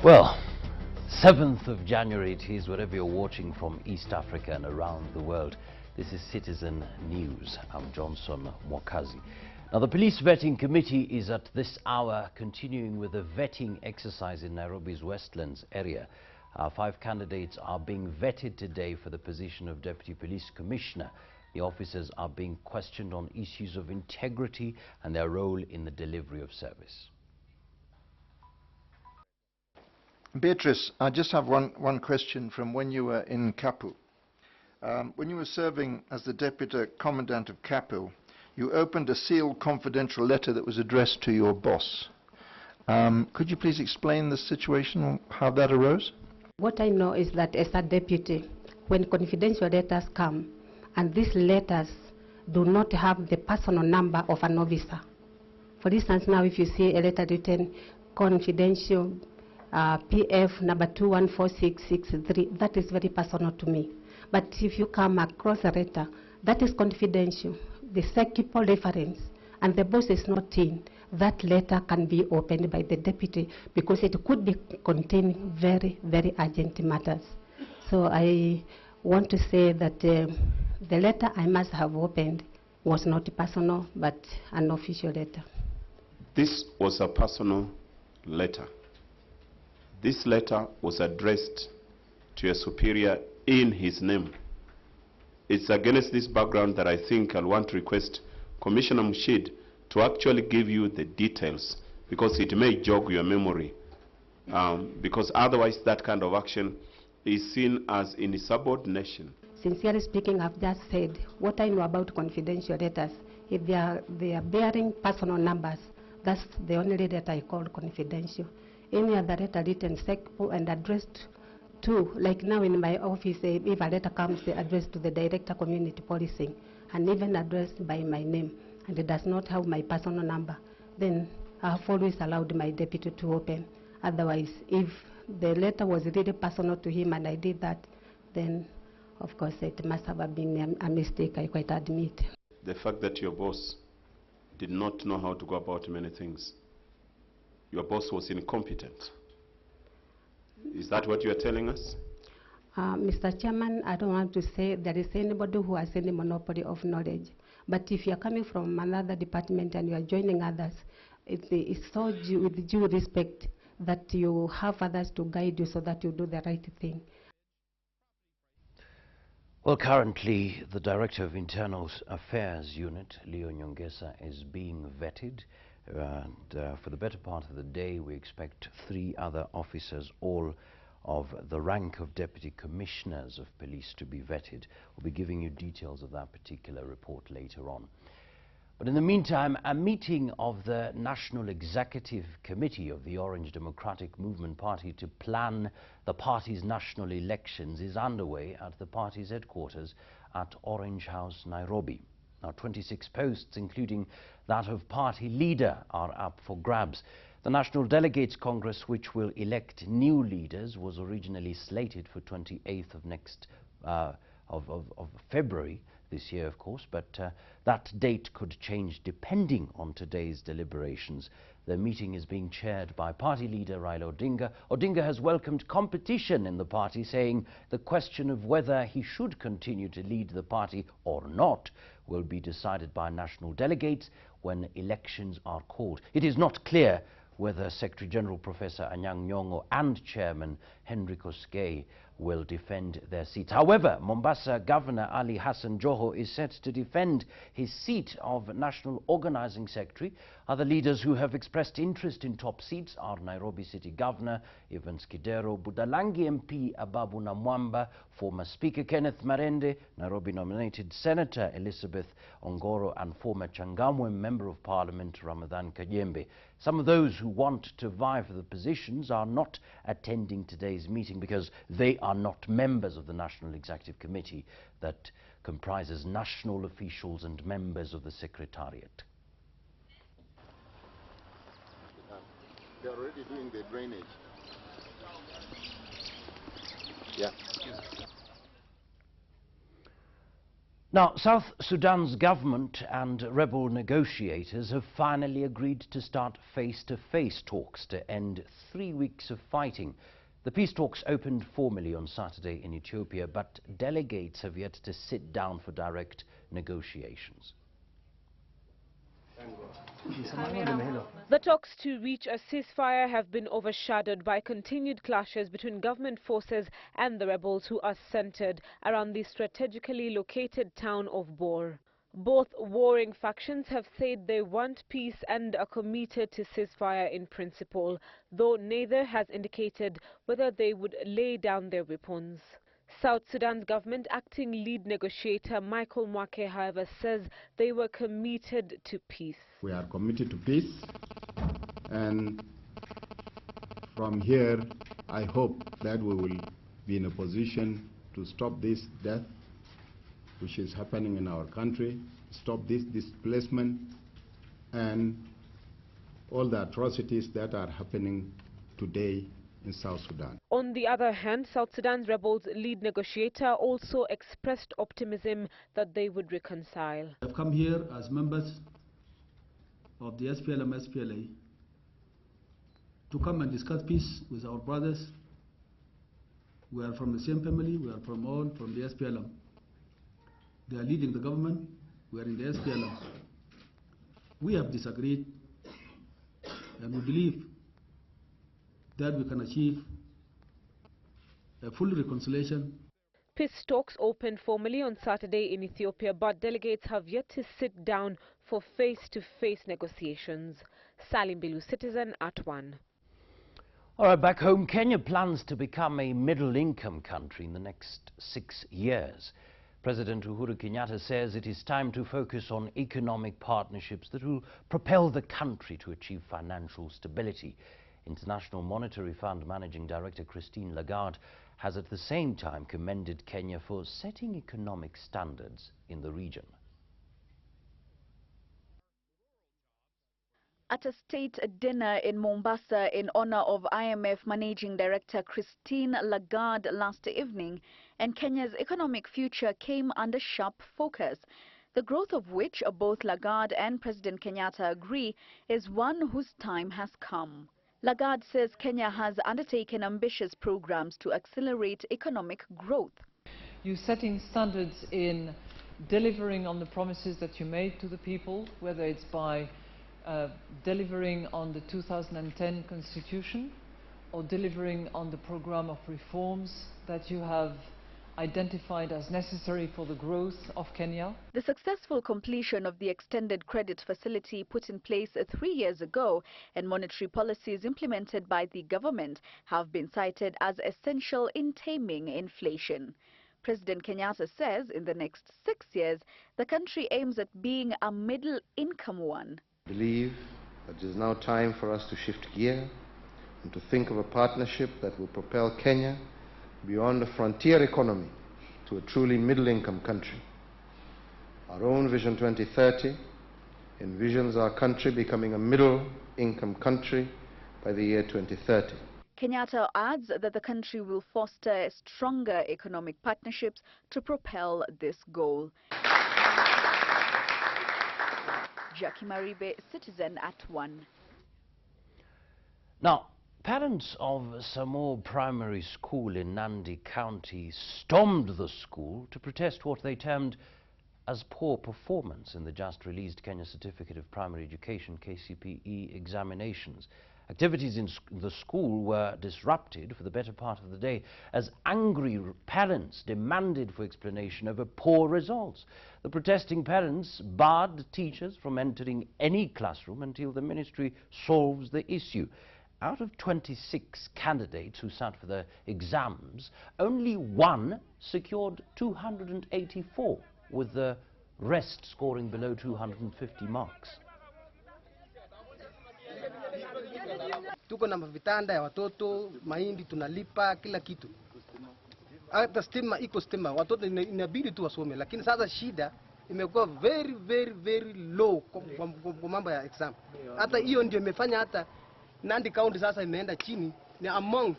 Well, 7th of January it is, wherever you're watching from East Africa and around the world. This is Citizen News. I'm Jan2014. Now, the Police Vetting Committee is at this hour continuing with the vetting exercise in Nairobi's Westlands area. 5 candidates are being vetted today for the position of Deputy Police Commissioner. The officers are being questioned on issues of integrity and their role in the delivery of service. Beatrice, I just have one question from when you were in Kapu. When you were serving as the Deputy Commandant of Kapu, you opened a sealed confidential letter that was addressed to your boss. Could you please explain the situation, how that arose? What I know is that as a deputy, when confidential letters come, and these letters do not have the personal number of an officer. For instance, now if you see a letter written confidential PF number 214663, that is very personal to me. But if you come across a letter that is confidential, the second reference, and the boss is not in, that letter can be opened by the deputy because it could be containing very, very urgent matters. So I want to say that the letter I must have opened was not personal, but an official letter. This was a personal letter. This letter was addressed to a superior in his name. It's against this background that I think I'll want to request Commissioner Mushid to actually give you the details, because it may jog your memory, because otherwise that kind of action is seen as insubordination. Sincerely speaking, I've just said what I know about confidential letters. If they are bearing personal numbers, that's the only letter I call confidential. Any other letter written secpo and addressed to, like now in my office, if a letter comes addressed to the Director Community Policing and even addressed by my name, and it does not have my personal number, then I have always allowed my deputy to open. Otherwise, if the letter was really personal to him and I did that, then of course it must have been a mistake, I quite admit. The fact that your boss did not know how to go about many things. Your boss was incompetent. Is that what you are telling us? Mr. Chairman, I don't want to say there is anybody who has any monopoly of knowledge. But if you are coming from another department and you are joining others, it's so with due respect that you have others to guide you so that you do the right thing. Well, currently, the Director of Internal Affairs Unit, Leo Nyongesa, is being vetted. For the better part of the day, we expect 3 other officers, all of the rank of Deputy Commissioners of Police, to be vetted. We'll be giving you details of that particular report later on. But in the meantime, a meeting of the National Executive Committee of the Orange Democratic Movement Party to plan the party's national elections is underway at the party's headquarters at Orange House, Nairobi. Now, 26 posts, including that of party leader, are up for grabs. The National Delegates Congress, which will elect new leaders, was originally slated for 28th of February this year, of course, but that date could change depending on today's deliberations. The meeting is being chaired by party leader Raila Odinga. Odinga has welcomed competition in the party, saying the question of whether he should continue to lead the party or not will be decided by national delegates when elections are called. It is not clear whether Secretary General Professor Anyang' Nyong'o and Chairman Henry Koskei will defend their seats. However, Mombasa Governor Ali Hassan Joho is set to defend his seat of National Organizing Secretary. Other leaders who have expressed interest in top seats are Nairobi City Governor Evans Kidero, Budalangi MP Ababu Namwamba, former Speaker Kenneth Marende, Nairobi nominated Senator Elizabeth Ongoro, and former Changamwe Member of Parliament Ramadhan Kajembe. Some of those who want to vie for the positions are not attending today's meeting because they are not members of the National Executive Committee that comprises national officials and members of the Secretariat. They're already doing the drainage. Yeah. Now, South Sudan's government and rebel negotiators have finally agreed to start face-to-face talks to end 3 weeks of fighting. The peace talks opened formally on Saturday in Ethiopia, but delegates have yet to sit down for direct negotiations. The talks to reach a ceasefire have been overshadowed by continued clashes between government forces and the rebels, who are centered around the strategically located town of Bor. Both warring factions have said they want peace and are committed to ceasefire in principle, though neither has indicated whether they would lay down their weapons. South Sudan's government acting lead negotiator Michael Mwake, however, says they were committed to peace. We are committed to peace, and from here I hope that we will be in a position to stop this death which is happening in our country, stop this displacement and all the atrocities that are happening today in South Sudan. On the other hand, South Sudan's rebels lead negotiator also expressed optimism that they would reconcile. I've come here as members of the SPLM-SPLA to come and discuss peace with our brothers. We are from the same family, we are from the SPLM. They are leading the government, we are in the SPLM. We have disagreed, and we believe that we can achieve a full reconciliation. Peace talks opened formally on Saturday in Ethiopia, but delegates have yet to sit down for face-to-face negotiations. Salim Bilu, Citizen at 1. All right, back home, Kenya plans to become a middle-income country in the next 6 years. President Uhuru Kenyatta says it is time to focus on economic partnerships that will propel the country to achieve financial stability. International Monetary Fund Managing Director Christine Lagarde has at the same time commended Kenya for setting economic standards in the region. At a state dinner in Mombasa in honor of IMF Managing Director Christine Lagarde last evening, and Kenya's economic future came under sharp focus, the growth of which both Lagarde and President Kenyatta agree is one whose time has come. Lagarde says Kenya has undertaken ambitious programs to accelerate economic growth. You're setting standards in delivering on the promises that you made to the people, whether it's by delivering on the 2010 Constitution or delivering on the program of reforms that you have identified as necessary for the growth of Kenya. The successful completion of the extended credit facility put in place 3 years ago and monetary policies implemented by the government have been cited as essential in taming inflation. President Kenyatta says in the next 6 years, the country aims at being a middle-income one. I believe that it is now time for us to shift gear and to think of a partnership that will propel Kenya beyond a frontier economy to a truly middle-income country. Our own Vision 2030 envisions our country becoming a middle-income country by the year 2030. Kenyatta adds that the country will foster stronger economic partnerships to propel this goal. Jackie Maribe, Citizen at 1. Now, parents of Samor Primary School in Nandi County stormed the school to protest what they termed as poor performance in the just-released Kenya Certificate of Primary Education KCPE examinations. Activities in the school were disrupted for the better part of the day as angry parents demanded for explanation over poor results. The protesting parents barred teachers from entering any classroom until the ministry solves the issue. Out of 26 candidates who sat for the exams, only one secured 284, with the rest scoring below 250 marks. Tuko na vitanda ya watoto, mahindi tunalipa, kila kitu. Hata stima iko stima, watoto inabidi tu wasome, lakini sasa shida imekuwa very low kwa mambo ya exam. Hata hiyo ndio imefanya hata Nandi County sasa imeenda chini, ni among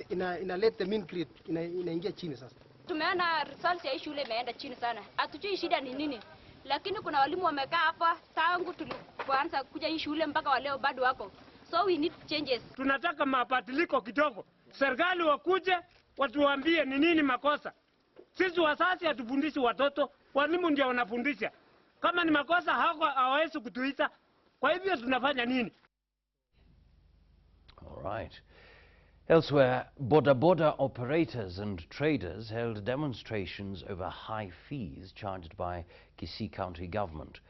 inaleta mean grade inaingia chini sasa. Tumeona results ya shule imeenda chini sana. Hatujui shida ni nini. Lakini kuna walimu wamekaa hapa tangu tulipoanza kuja hii shule mpaka wa leo bado wako. So we need changes. Tunataka mabadiliko kidogo. Serikali wakuje watuambie ni nini makosa. Sisi wazazi hatufundishi watoto, walimu ndio wanafundisha. Kama ni makosa hawawezi kutuita. Kwa hivyo tunafanya nini? All right. Elsewhere, boda operators and traders held demonstrations over high fees charged by Kisii County government.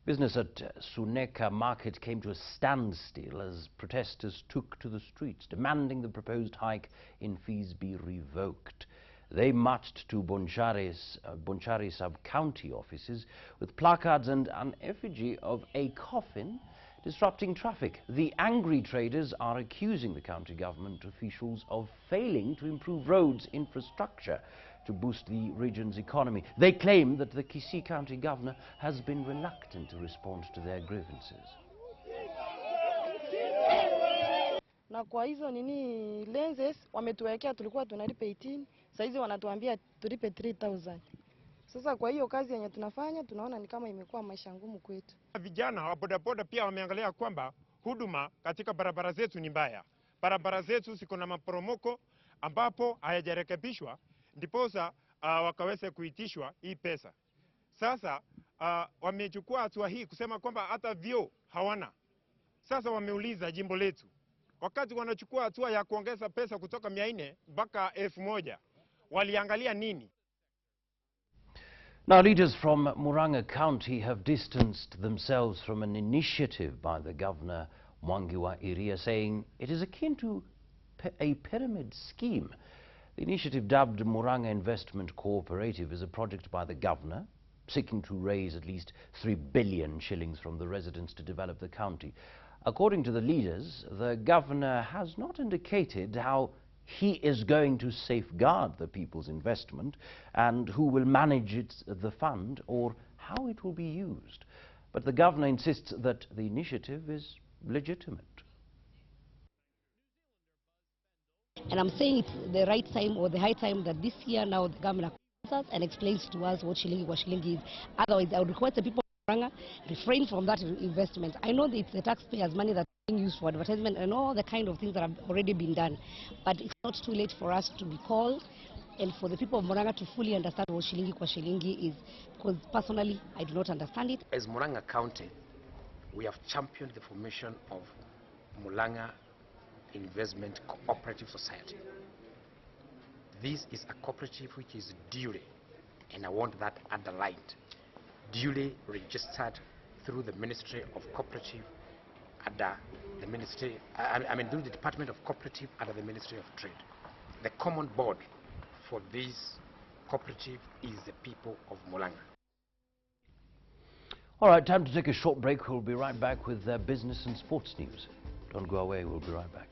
Business at Suneka Market came to a standstill as protesters took to the streets, demanding the proposed hike in fees be revoked. They marched to Bonchari sub-county offices with placards and an effigy of a coffin, disrupting traffic. The angry traders are accusing the county government officials of failing to improve roads infrastructure to boost the region's economy. They claim that the Kisii County governor has been reluctant to respond to their grievances. Na kwa hizo nini lenses wametuwekea, tulikuwa tunalipa 18, saizi wanatuambia tulipe 3000. Sasa kwa hiyo kazi yenye tunafanya tunaona ni kama imekuwa maisha ngumu kwetu. Vijana wa bodaboda pia wameangalia kwamba huduma katika barabara zetu ni mbaya. Barabara zetu ziko na maporomoko ambapo hayajarekebishwa, ndiposa wakaweze kuitishwa hii pesa. Sasa wamechukua hatua hii kusema kwamba hata vyoo hawana. Sasa wameuliza jimbo letu, wakati wanachukua hatua ya kuongeza pesa kutoka 400 mpaka 1000, waliangalia nini? Now, leaders from Murang'a County have distanced themselves from an initiative by the governor, Mwangi wa Iria, saying it is akin to a pyramid scheme. The initiative, dubbed Murang'a Investment Cooperative, is a project by the governor, seeking to raise at least 3 billion shillings from the residents to develop the county. According to the leaders, the governor has not indicated how he is going to safeguard the people's investment and who will manage the fund or how it will be used. But the governor insists that the initiative is legitimate. And I'm saying it's the right time or the high time that this year now the governor comes us and explains to us what shilling is. Otherwise, I would request the people of Murang'a refrain from that investment. I know that it's the taxpayers' money that's being used for advertisement and all the kind of things that have already been done. But it's not too late for us to be called and for the people of Murang'a to fully understand what shilingi is. Because personally, I do not understand it. As Murang'a County, we have championed the formation of Murang'a Investment Cooperative Society. This is a cooperative which is duly, and I want that underlined, duly registered through the Ministry of Cooperative under the Ministry, through the Department of Cooperative under the Ministry of Trade. The common board for this cooperative is the people of Murang'a. All right, time to take a short break. We'll be right back with business and sports news. Don't go away, we'll be right back.